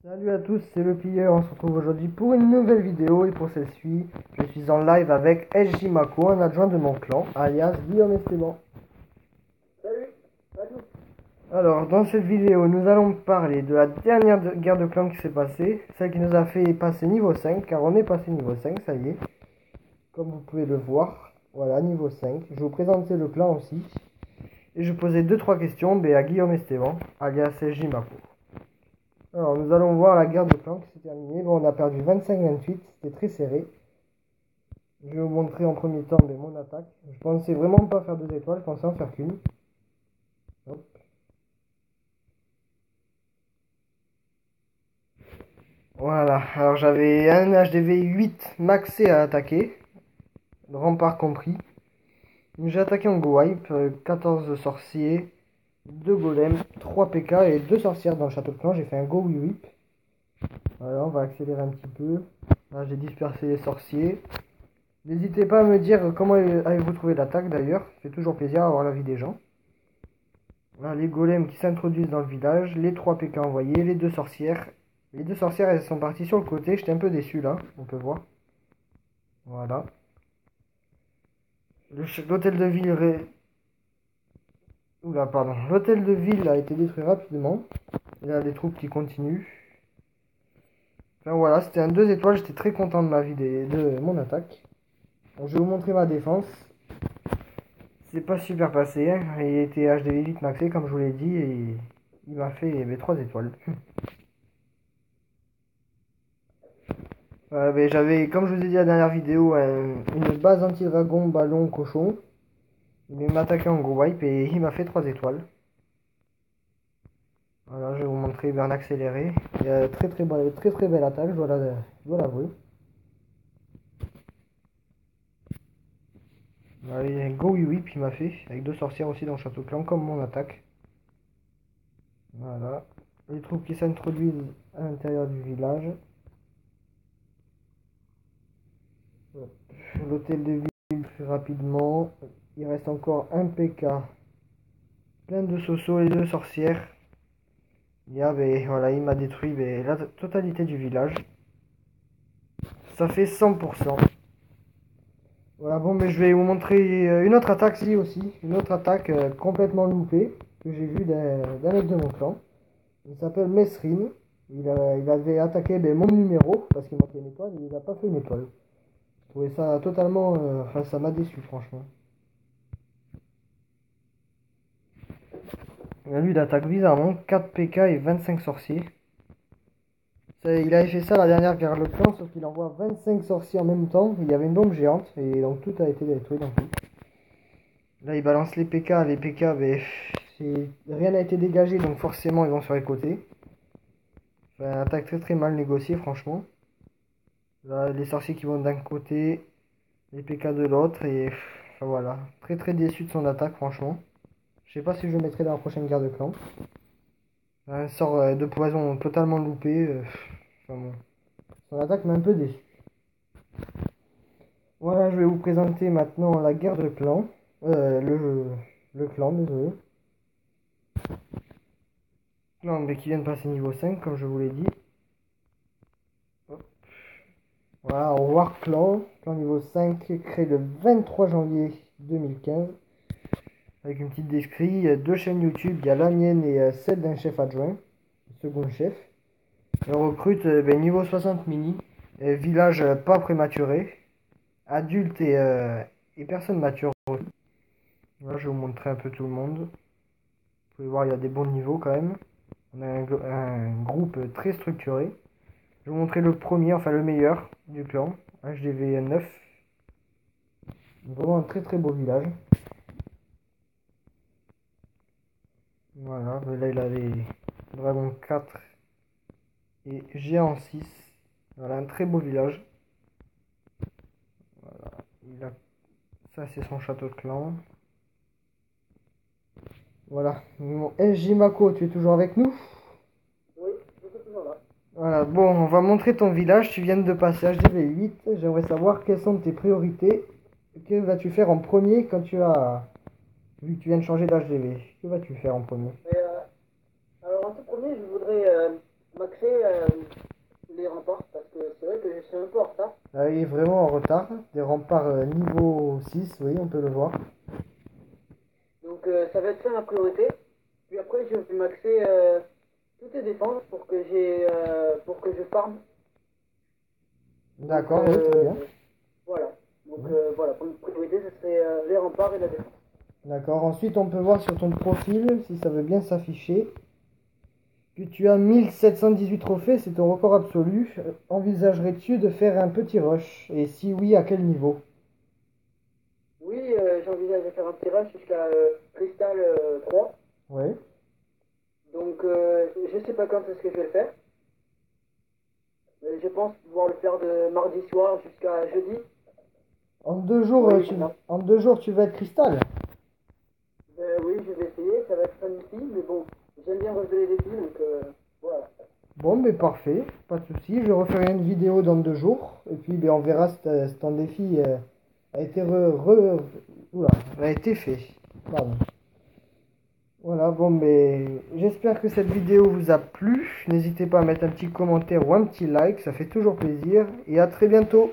Salut à tous, c'est le Pilleur, on se retrouve aujourd'hui pour une nouvelle vidéo et pour celle-ci, je suis en live avec SJ Mako, un adjoint de mon clan, alias Guillaume Esteban. Salut, salut. Alors, dans cette vidéo, nous allons parler de la dernière guerre de clan qui s'est passée, celle qui nous a fait passer niveau 5, car on est passé niveau 5, ça y est, comme vous pouvez le voir, voilà, niveau 5. Je vais vous présenter le clan aussi, et je posais 2-3 questions à Guillaume Esteban, alias SJ Mako. Alors, nous allons voir la guerre de clan qui s'est terminée. Bon, on a perdu 25-28, c'était très serré. Je vais vous montrer en premier temps mon attaque. Je pensais vraiment pas faire 2 étoiles, je pensais en faire qu'une. Hop. Voilà, alors j'avais un HDV 8 maxé à attaquer, rempart compris. J'ai attaqué en go wipe, 14 sorciers, 2 golems, 3 PK et 2 sorcières dans le château de clan. J'ai fait un go whip. Voilà, on va accélérer un petit peu. Là, j'ai dispersé les sorciers. N'hésitez pas à me dire comment avez-vous trouvé l'attaque d'ailleurs. Ça fait toujours plaisir d'avoir l'avis des gens. Là, les golems qui s'introduisent dans le village, les 3 PK envoyés, les 2 sorcières. Les 2 sorcières, elles sont parties sur le côté. J'étais un peu déçu là, on peut voir. Voilà. L'hôtel de ville Oula, pardon. L'hôtel de ville a été détruit rapidement. Il y a des troupes qui continuent. Enfin voilà, c'était un 2 étoiles. J'étais très content de de mon attaque. Donc, je vais vous montrer ma défense. C'est pas super passé, hein. Il était HDV 8 maxé comme je vous l'ai dit et il m'a fait 3 étoiles. J'avais, comme je vous ai dit à la dernière vidéo, une base anti-dragon, ballon, cochon. Il m'a attaqué en gros wipe et il m'a fait 3 étoiles. Voilà, je vais vous montrer bien accéléré. Il y a très belle attaque, je dois l'avouer. Voilà, il y a un go whip il m'a fait, avec 2 sorcières aussi dans le château clan, comme mon attaque. Voilà. Les troupes qui s'introduisent à l'intérieur du village. L'hôtel de ville très rapidement. Il reste encore un PK. Plein de sosos et 2 sorcières. Voilà, il m'a détruit la totalité du village. Ça fait 100%. Voilà, bon, mais je vais vous montrer une autre attaque, si aussi. Une autre attaque complètement loupée que j'ai vue d'un mec de mon clan. Il s'appelle Mesrine. Il avait attaqué mon numéro parce qu'il manquait une étoile et il n'a pas fait une étoile. Je trouvais ça totalement. Enfin, ça m'a déçu, franchement. Lui, il attaque bizarrement 4 PK et 25 sorciers. Il avait fait ça la dernière guerre le clan, sauf qu'il envoie 25 sorciers en même temps. Il y avait une bombe géante et donc tout a été détruit d'un coup. Là, il balance les PK. Les PK, rien n'a été dégagé donc forcément ils vont sur les côtés. Enfin, attaque très mal négociée, franchement. Là, les sorciers qui vont d'un côté, les PK de l'autre et enfin, voilà. Très déçu de son attaque, franchement. Je sais pas si je le mettrai dans la prochaine guerre de clan. Un sort de poison totalement loupé. Enfin bon. Son attaque m'a un peu déçu. Voilà, je vais vous présenter maintenant la guerre de clan. Le clan, désolé. Clan qui vient de passer niveau 5, comme je vous l'ai dit. Hop. Voilà, au revoir clan. Clan niveau 5, créé le 23 janvier 2015. Avec une petite description, 2 chaînes YouTube, il y a la mienne et celle d'un chef adjoint, second chef. On recrute niveau 60 mini, village pas prématuré, adulte et personnes matures. Là, je vais vous montrer un peu tout le monde. Vous pouvez voir, il y a des bons niveaux quand même. On a un groupe très structuré. Je vais vous montrer le premier, enfin le meilleur du clan, HDV 9. Vraiment un très beau village. Voilà, là il a les dragons 4 et géant 6. Voilà, un très beau village. Voilà, ça c'est son château de clan. Voilà, mon SJ Mako, tu es toujours avec nous? Oui, je suis toujours là. Voilà, bon, on va montrer ton village. Tu viens de passer HDV 8. J'aimerais savoir quelles sont tes priorités. Que vas-tu faire en premier quand vu que tu viens de changer d'HDV? Que vas-tu faire en premier? Alors en tout premier, je voudrais maxer suis un peu en retard. Il est vraiment en retard. Des remparts niveau 6, oui, on peut le voir. Donc ça va être ça ma priorité. Puis après, je vais maxer toutes les défenses pour que je farme. D'accord, Donc, oui, très bien. Voilà. Donc voilà, pour une priorité, ce serait les remparts et la défense. D'accord, ensuite on peut voir sur ton profil, si ça veut bien s'afficher, que tu as 1718 trophées, c'est ton record absolu. Envisagerais-tu de faire un petit rush? Et si oui, à quel niveau? Oui, j'envisage de faire un petit rush jusqu'à Cristal 3. Oui. Donc je sais pas quand est-ce que je vais le faire. Je pense pouvoir le faire de mardi soir jusqu'à jeudi. En 2 jours, Oui, non. en 2 jours, tu vas être cristal. Oui, je vais essayer, ça va être magnifique, mais bon, j'aime bien relever les défis, donc voilà. Bon, mais parfait, pas de souci. Je referai une vidéo dans 2 jours. Et puis, ben, on verra si ton défi a été oula, a été fait. Pardon. Voilà, bon, mais j'espère que cette vidéo vous a plu. N'hésitez pas à mettre un petit commentaire ou un petit like, ça fait toujours plaisir. Et à très bientôt.